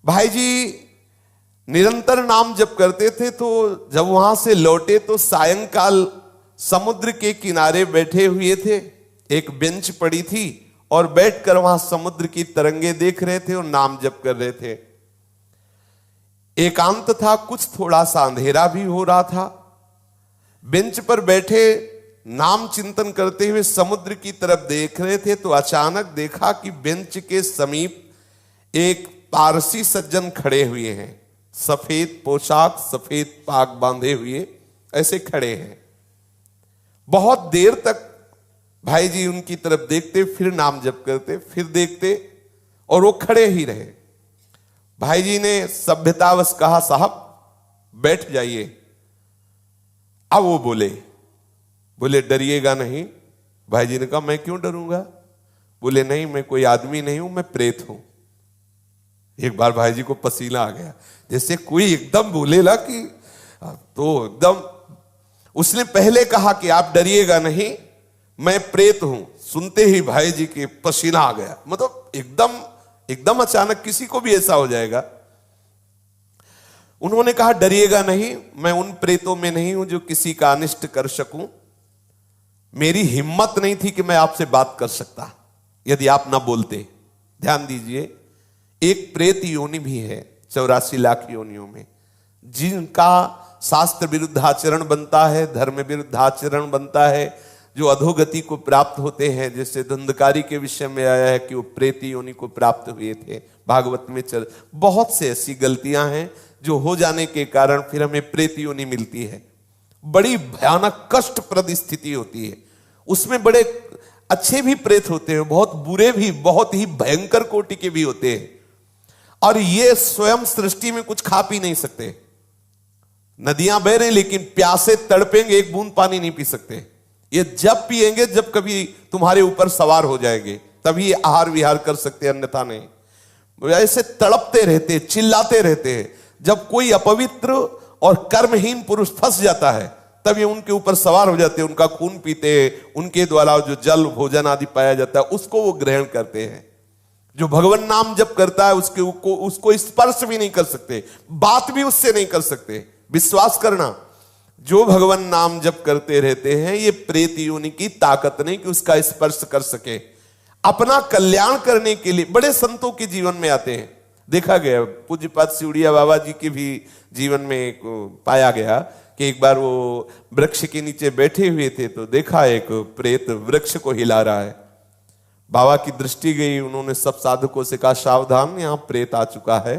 भाई जी निरंतर नाम जप करते थे, तो जब वहां से लौटे तो सायंकाल समुद्र के किनारे बैठे हुए थे। एक बेंच पड़ी थी और बैठकर वहां समुद्र की तरंगे देख रहे थे और नाम जप कर रहे थे। एकांत था, कुछ थोड़ा सा अंधेरा भी हो रहा था। बेंच पर बैठे नाम चिंतन करते हुए समुद्र की तरफ देख रहे थे तो अचानक देखा कि बेंच के समीप एक पारसी सज्जन खड़े हुए हैं। सफेद पोशाक, सफेद पाग बांधे हुए ऐसे खड़े हैं। बहुत देर तक भाई जी उनकी तरफ देखते, फिर नाम जप करते, फिर देखते और वो खड़े ही रहे। भाई जी ने सभ्यतावश कहा, साहब बैठ जाइए। अब वो बोले डरिएगा नहीं। भाई जी ने कहा, मैं क्यों डरूंगा? बोले नहीं, मैं कोई आदमी नहीं हूं, मैं प्रेत हूं। एक बार भाई जी को पसीना आ गया, जैसे कोई एकदम बोलेला कि तो एकदम। उसने पहले कहा कि आप डरिएगा नहीं, मैं प्रेत हूं। सुनते ही भाई जी के पसीना आ गया। मतलब एकदम अचानक किसी को भी ऐसा हो जाएगा। उन्होंने कहा, डरिएगा नहीं, मैं उन प्रेतों में नहीं हूं जो किसी का अनिष्ट कर सकूं। मेरी हिम्मत नहीं थी कि मैं आपसे बात कर सकता यदि आप ना बोलते। ध्यान दीजिए, एक प्रेत योनि भी है 84 लाख योनियों में, जिनका शास्त्र विरुद्ध आचरण बनता है, धर्म विरुद्ध आचरण बनता है, जो अधोगति को प्राप्त होते हैं। जैसे धुंधकारी के विषय में आया है कि वो प्रेत योनि को प्राप्त हुए थे, भागवत में बहुत से ऐसी गलतियां हैं जो हो जाने के कारण फिर हमें प्रेत योनि मिलती है। बड़ी भयानक कष्टप्रद स्थिति होती है। उसमें बड़े अच्छे भी प्रेत होते हैं, बहुत बुरे भी, बहुत ही भयंकर कोटि के भी होते हैं। और ये स्वयं सृष्टि में कुछ खा पी नहीं सकते। नदियां बह रही लेकिन प्यासे तड़पेंगे, एक बूंद पानी नहीं पी सकते। ये जब पिएंगे जब कभी तुम्हारे ऊपर सवार हो जाएंगे, तभी ये आहार विहार कर सकते, अन्यथा नहीं। ऐसे तड़पते रहते, चिल्लाते रहते हैं। जब कोई अपवित्र और कर्महीन पुरुष फंस जाता है तब ये उनके ऊपर सवार हो जाते हैं, उनका खून पीते हैं, उनके द्वारा जो जल भोजन आदि पाया जाता है उसको वो ग्रहण करते हैं। जो भगवान नाम जप करता है उसको स्पर्श भी नहीं कर सकते, बात भी उससे नहीं कर सकते। विश्वास करना, जो भगवान नाम जप करते रहते हैं, ये प्रेत योनि की ताकत नहीं कि उसका स्पर्श कर सके। अपना कल्याण करने के लिए बड़े संतों के जीवन में आते हैं। देखा गया पूज्यपाद सिउड़िया बाबा जी के भी जीवन में पाया गया कि एक बार वो वृक्ष के नीचे बैठे हुए थे तो देखा एक प्रेत वृक्ष को हिला रहा है। बाबा की दृष्टि गई, उन्होंने सब साधकों से कहा, सावधान, यहां प्रेत आ चुका है।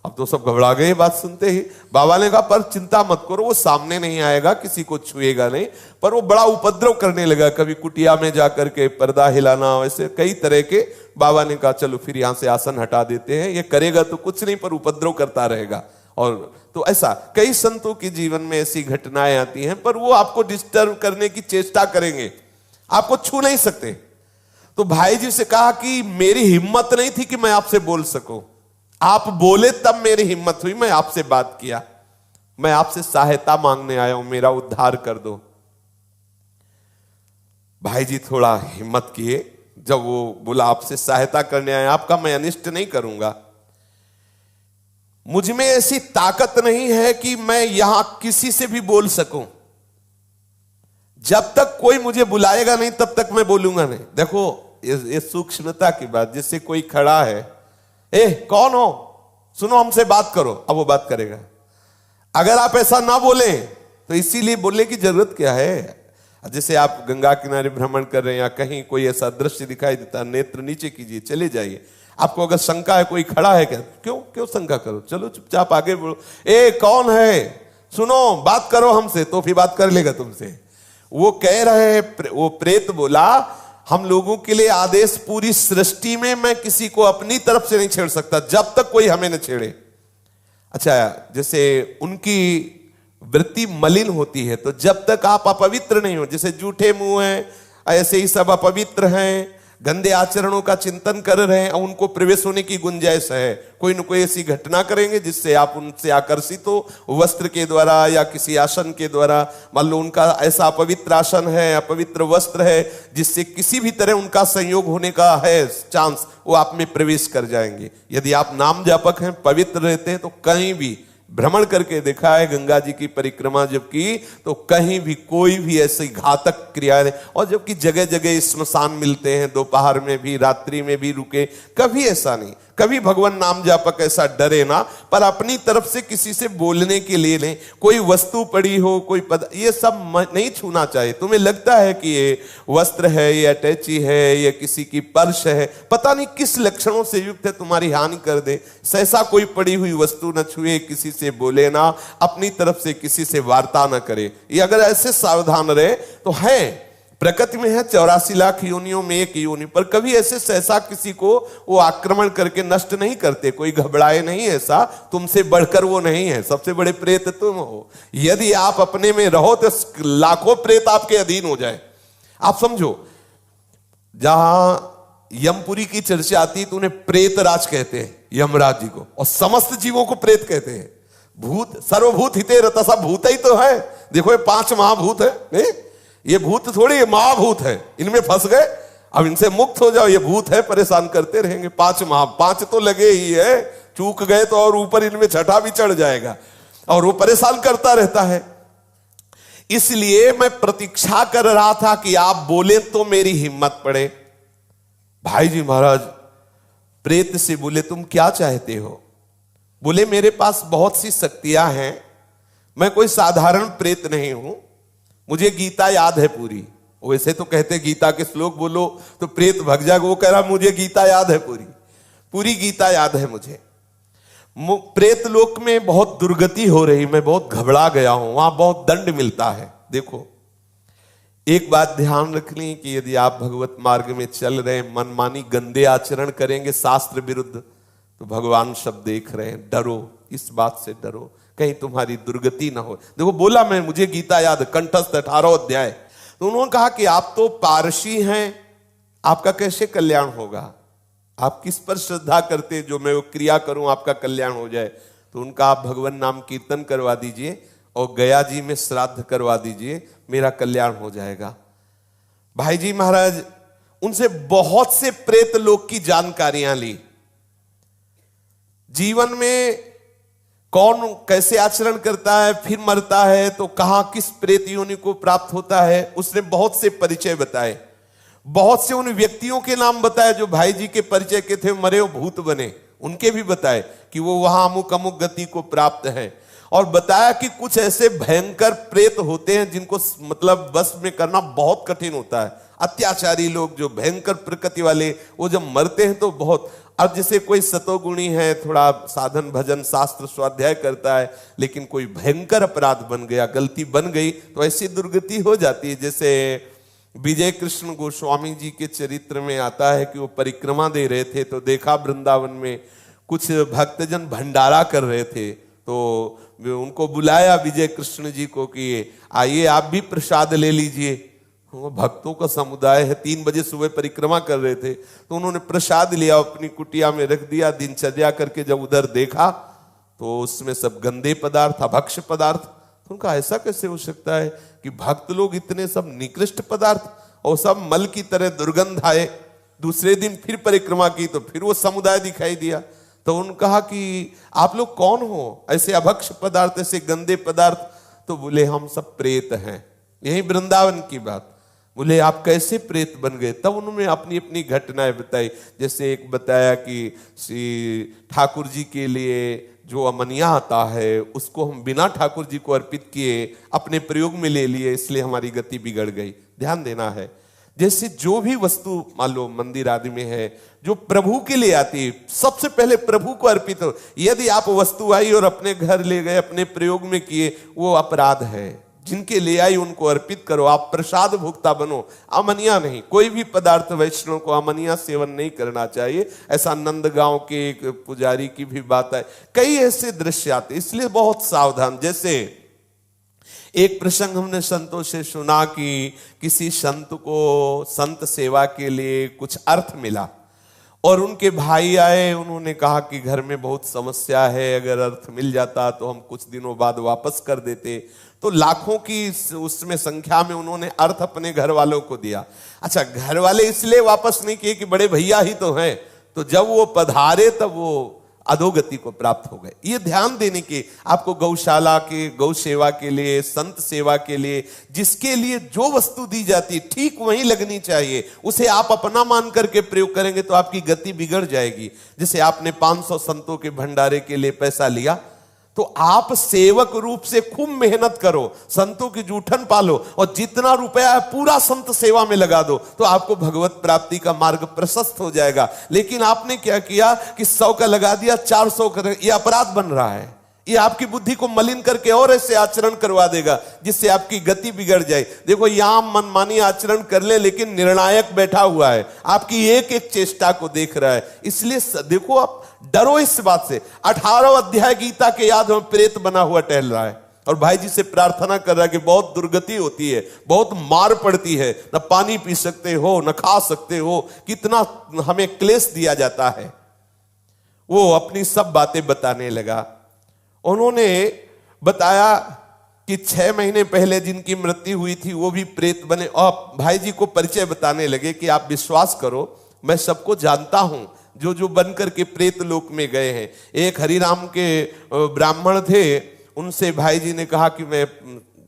अब तो सब घबरा गए बात सुनते ही। बाबा ने कहा, पर चिंता मत करो, वो सामने नहीं आएगा, किसी को छुएगा नहीं। पर वो बड़ा उपद्रव करने लगा, कभी कुटिया में जाकर के पर्दा हिलाना, वैसे कई तरह के। बाबा ने कहा, चलो फिर यहां से आसन हटा देते हैं, ये करेगा तो कुछ नहीं पर उपद्रव करता रहेगा। और तो ऐसा कई संतों के जीवन में ऐसी घटनाएं आती हैं, पर वो आपको डिस्टर्ब करने की चेष्टा करेंगे, आपको छू नहीं सकते। तो भाई जी से कहा कि मेरी हिम्मत नहीं थी कि मैं आपसे बोल सकूं, आप बोले तब मेरी हिम्मत हुई, मैं आपसे बात किया। मैं आपसे सहायता मांगने आया हूं, मेरा उद्धार कर दो। भाई जी थोड़ा हिम्मत किए, जब वो बोला आपसे सहायता करने आया, आपका मैं अनिष्ट नहीं करूंगा। मुझ में ऐसी ताकत नहीं है कि मैं यहां किसी से भी बोल सकूं। जब तक कोई मुझे बुलाएगा नहीं तब तक मैं बोलूंगा नहीं। देखो ये सूक्ष्मता की बात, जिससे कोई खड़ा है, ए कौन हो, सुनो हमसे बात करो, अब वो बात करेगा। अगर आप ऐसा ना बोले तो इसीलिए बोलने की जरूरत क्या है। जैसे आप गंगा किनारे भ्रमण कर रहे हैं या कहीं कोई ऐसा दृश्य दिखाई देता, नेत्र नीचे कीजिए, चले जाइए। आपको अगर शंका है कोई खड़ा है क्या, क्यों शंका करो, चलो चुपचाप आगे बढ़ो। ए कौन है, सुनो बात करो हमसे, तो फिर बात कर लेगा तुमसे। वो कह रहे हैं, वो प्रेत बोला, हम लोगों के लिए आदेश, पूरी सृष्टि में मैं किसी को अपनी तरफ से नहीं छेड़ सकता जब तक कोई हमें न छेड़े। अच्छा, जैसे उनकी वृत्ति मलिन होती है, तो जब तक आप अपवित्र नहीं हो, जैसे जूठे मुंह हैं ऐसे ही सब अपवित्र हैं, गंदे आचरणों का चिंतन कर रहे हैं, उनको प्रवेश होने की गुंजाइश है, कोई न कोई ऐसी घटना करेंगे जिससे आप उनसे आकर्षित हो, वस्त्र के द्वारा या किसी आसन के द्वारा। मान लो उनका ऐसा अपवित्र आसन है, अपवित्र वस्त्र है, जिससे किसी भी तरह उनका संयोग होने का है चांस, वो आप में प्रवेश कर जाएंगे। यदि आप नाम जापक हैं, पवित्र रहते हैं, तो कहीं भी भ्रमण करके देखा है, गंगा जी की परिक्रमा जब की तो कहीं भी कोई भी ऐसी घातक क्रिया नहीं। और जबकि जगह जगह स्मशान मिलते हैं, दोपहर में भी रात्रि में भी रुके, कभी ऐसा नहीं, कभी भगवान नाम जापक ऐसा डरे ना, पर अपनी तरफ से किसी से बोलने के लिए नहीं। कोई वस्तु पड़ी हो, कोई पद, ये सब नहीं छूना चाहिए। तुम्हें लगता है कि ये वस्त्र है, ये अटैची है, ये किसी की पर्स है, पता नहीं किस लक्षणों से युक्त है, तुम्हारी हानि कर दे, ऐसा कोई पड़ी हुई वस्तु न छुए, किसी से बोले ना, अपनी तरफ से किसी से वार्ता न करे। ये अगर ऐसे सावधान रहे तो है, प्रकृति में है 84 लाख योनियों में एक योनि, पर कभी ऐसे सहसा किसी को वो आक्रमण करके नष्ट नहीं करते, कोई घबराए नहीं, ऐसा तुमसे बढ़कर वो नहीं है, सबसे बड़े प्रेत तुम हो। यदि आप अपने में रहो तो लाखों प्रेत आपके अधीन हो जाए। आप समझो, जहां यमपुरी की चर्चा आती है तो उन्हें प्रेतराज कहते हैं, यमराज जी को, और समस्त जीवों को प्रेत कहते हैं। भूत सर्वभूत हिते रता, सब भूत ही तो है। देखो ये 5 महाभूत है, नहीं? ये भूत थोड़ी, ये महाभूत है, इनमें फंस गए, अब इनसे मुक्त हो जाओ। ये भूत है, परेशान करते रहेंगे। 5 तो लगे ही है, चूक गए तो और ऊपर इनमें छठा भी चढ़ जाएगा, और वो परेशान करता रहता है। इसलिए मैं प्रतीक्षा कर रहा था कि आप बोले तो मेरी हिम्मत पड़े। भाई जी महाराज प्रेत से बोले, तुम क्या चाहते हो? बोले, मेरे पास बहुत सी शक्तियां हैं, मैं कोई साधारण प्रेत नहीं हूं, मुझे गीता याद है पूरी। वैसे तो कहते गीता के श्लोक बोलो तो प्रेत भग जाएगा, वो कह रहा मुझे गीता याद है पूरी, पूरी गीता याद है मुझे। प्रेत लोक में बहुत दुर्गति हो रही, मैं बहुत घबरा गया हूं, वहां बहुत दंड मिलता है। देखो एक बात ध्यान रखनी कि यदि आप भगवत मार्ग में चल रहे हैं, मनमानी गंदे आचरण करेंगे शास्त्र विरुद्ध, तो भगवान सब देख रहे हैं। डरो, इस बात से डरो, कहीं तुम्हारी दुर्गति ना हो। देखो बोला मैं, मुझे गीता याद, कंठस्थ 18 अध्याय। तो उन्होंने कहा कि आप तो पारसी हैं, आपका कैसे कल्याण होगा? आप किस पर श्रद्धा करते जो मैं वो क्रिया करूं आपका कल्याण हो जाए? तो उनका आप भगवान नाम कीर्तन करवा दीजिए और गया जी में श्राद्ध करवा दीजिए, मेरा कल्याण हो जाएगा। भाई जी महाराज उनसे बहुत से प्रेत लोक की जानकारियां ली, जीवन में कौन कैसे आचरण करता है, फिर मरता है तो कहां किस प्रेत योनि को प्राप्त होता है, उसने बहुत से परिचय बताए, बहुत से उन व्यक्तियों के नाम बताए जो भाई जी के परिचय के थे, मरे वो भूत बने, उनके भी बताए कि वो वहां अमुक अमुक गति को प्राप्त है। और बताया कि कुछ ऐसे भयंकर प्रेत होते हैं जिनको मतलब बस में करना बहुत कठिन होता है। अत्याचारी लोग जो भयंकर प्रकृति वाले, वो जब मरते हैं तो बहुत, अब जैसे कोई सतोगुणी है, थोड़ा साधन भजन शास्त्र स्वाध्याय करता है, लेकिन कोई भयंकर अपराध बन गया, गलती बन गई, तो ऐसी दुर्गति हो जाती है। जैसे विजय कृष्ण गोस्वामी जी के चरित्र में आता है कि वो परिक्रमा दे रहे थे, तो देखा वृंदावन में कुछ भक्तजन भंडारा कर रहे थे, तो उनको बुलाया विजय कृष्ण जी को कि आइए आप भी प्रसाद ले लीजिए। भक्तों का समुदाय है, 3 बजे सुबह परिक्रमा कर रहे थे, तो उन्होंने प्रसाद लिया, अपनी कुटिया में रख दिया। दिनचर्या करके जब उधर देखा तो उसमें सब गंदे पदार्थ, अभक्ष्य पदार्थ। तो उनका ऐसा कैसे हो सकता है कि भक्त लोग इतने सब निकृष्ट पदार्थ, और सब मल की तरह दुर्गंध आए। दूसरे दिन फिर परिक्रमा की तो फिर वो समुदाय दिखाई दिया। तो उन्होंने कहा कि आप लोग कौन हो, ऐसे अभक्ष्य पदार्थ, ऐसे गंदे पदार्थ? तो बोले हम सब प्रेत हैं। यही वृंदावन की बात। बोले आप कैसे प्रेत बन गए? तब उन्होंने अपनी अपनी घटनाएं बताई। जैसे एक बताया कि श्री ठाकुर जी के लिए जो अमनिया आता है उसको हम बिना ठाकुर जी को अर्पित किए अपने प्रयोग में ले लिए, इसलिए हमारी गति बिगड़ गई। ध्यान देना है, जैसे जो भी वस्तु मान लो मंदिर आदि में है जो प्रभु के लिए आती है, सबसे पहले प्रभु को अर्पित हो। यदि आप वस्तु आई और अपने घर ले गए, अपने प्रयोग में किए, वो अपराध है। जिनके ले आई उनको अर्पित करो, आप प्रसाद भुगता बनो, अमनिया नहीं। कोई भी पदार्थ वैष्णव को अमनिया सेवन नहीं करना चाहिए। ऐसा नंदगांव के एक पुजारी की भी बात है। कई ऐसे दृश्य आते, इसलिए बहुत सावधान। जैसे एक प्रसंग हमने संतों से सुना कि किसी संत को संत सेवा के लिए कुछ अर्थ मिला और उनके भाई आए, उन्होंने कहा कि घर में बहुत समस्या है, अगर अर्थ मिल जाता तो हम कुछ दिनों बाद वापस कर देते। तो लाखों की उसमें संख्या में उन्होंने अर्थ अपने घर वालों को दिया। अच्छा, घर वाले इसलिए वापस नहीं किए कि बड़े भैया ही तो हैं, तो जब वो पधारे तब वो अधोगति को प्राप्त हो गए। ये ध्यान देने की आपको गौशाला के, गौ सेवा के लिए, संत सेवा के लिए, जिसके लिए जो वस्तु दी जाती ठीक वहीं लगनी चाहिए। उसे आप अपना मान करके प्रयोग करेंगे तो आपकी गति बिगड़ जाएगी। जैसे आपने 500 संतों के भंडारे के लिए पैसा लिया, तो आप सेवक रूप से खूब मेहनत करो, संतों की जूठन पालो और जितना रुपया है पूरा संत सेवा में लगा दो, तो आपको भगवत प्राप्ति का मार्ग प्रशस्त हो जाएगा। लेकिन आपने क्या किया कि 100 का लगा दिया, 400 का, ये अपराध बन रहा है। ये आपकी बुद्धि को मलिन करके और ऐसे आचरण करवा देगा जिससे आपकी गति बिगड़ जाए। देखो, यहां मनमानी आचरण कर ले, लेकिन निर्णायक बैठा हुआ है, आपकी एक एक चेष्टा को देख रहा है। इसलिए देखो, आप डरो इस बात से। 18 अध्याय गीता के याद में प्रेत बना हुआ टहल रहा है और भाई जी से प्रार्थना कर रहा है कि बहुत दुर्गति होती है, बहुत मार पड़ती है, न पानी पी सकते हो, न खा सकते हो, कितना हमें क्लेश दिया जाता है। वो अपनी सब बातें बताने लगा। उन्होंने बताया कि 6 महीने पहले जिनकी मृत्यु हुई थी वो भी प्रेत बने, और भाई जी को परिचय बताने लगे कि आप विश्वास करो, मैं सबको जानता हूं जो जो बनकर के प्रेत लोक में गए हैं। एक हरिराम के ब्राह्मण थे, उनसे भाई जी ने कहा कि मैं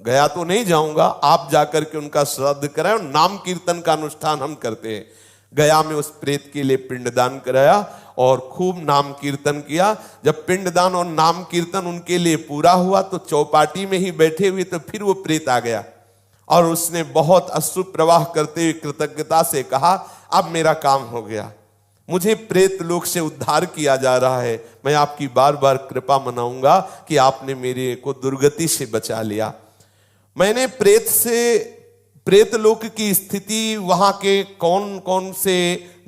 गया तो नहीं जाऊंगा, आप जाकर के उनका श्राद्ध कराएं और नाम कीर्तन का अनुष्ठान हम करते हैं। गया में उस प्रेत के लिए पिंडदान कराया और खूब नाम कीर्तन किया। जब पिंडदान और नाम कीर्तन उनके लिए पूरा हुआ तो चौपाटी में ही बैठे हुए तो फिर वो प्रेत आ गया और उसने बहुत अश्रु प्रवाह करते हुए कृतज्ञता से कहा, अब मेरा काम हो गया, मुझे प्रेत लोक से उद्धार किया जा रहा है, मैं आपकी बार बार कृपा मनाऊंगा कि आपने मेरे को दुर्गति से बचा लिया। मैंने प्रेत लोक की स्थिति, वहां के कौन कौन से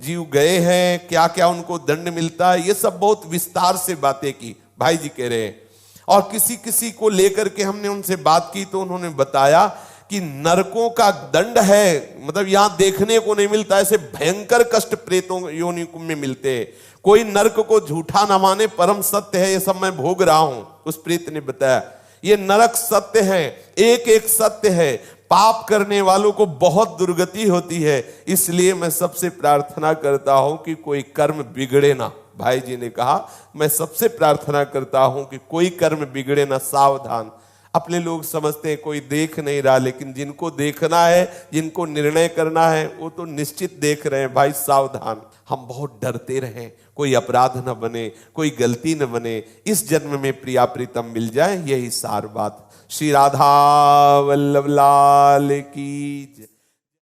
जीव गए हैं, क्या क्या उनको दंड मिलता है, ये सब बहुत विस्तार से बातें की, भाई जी कह रहे हैं। और किसी किसी को लेकर के हमने उनसे बात की तो उन्होंने बताया कि नरकों का दंड है, मतलब यहां देखने को नहीं मिलता, ऐसे भयंकर कष्ट प्रेतों योनि में मिलते हैं। कोई नरक को झूठा न माने, परम सत्य है, ये सब मैं भोग रहा हूं। उस प्रेत ने बताया ये नरक सत्य है, एक एक सत्य है, पाप करने वालों को बहुत दुर्गति होती है। इसलिए मैं सबसे प्रार्थना करता हूं कि कोई कर्म बिगड़े ना। भाई जी ने कहा, मैं सबसे प्रार्थना करता हूं कि कोई कर्म बिगड़े ना, सावधान। अपने लोग समझते हैं कोई देख नहीं रहा, लेकिन जिनको देखना है, जिनको निर्णय करना है, वो तो निश्चित देख रहे हैं। भाई सावधान, हम बहुत डरते रहें, कोई अपराध न बने, कोई गलती न बने, इस जन्म में प्रिया प्रीतम मिल जाए, यही सार बात। श्री राधा वल्लभ लाल की जय।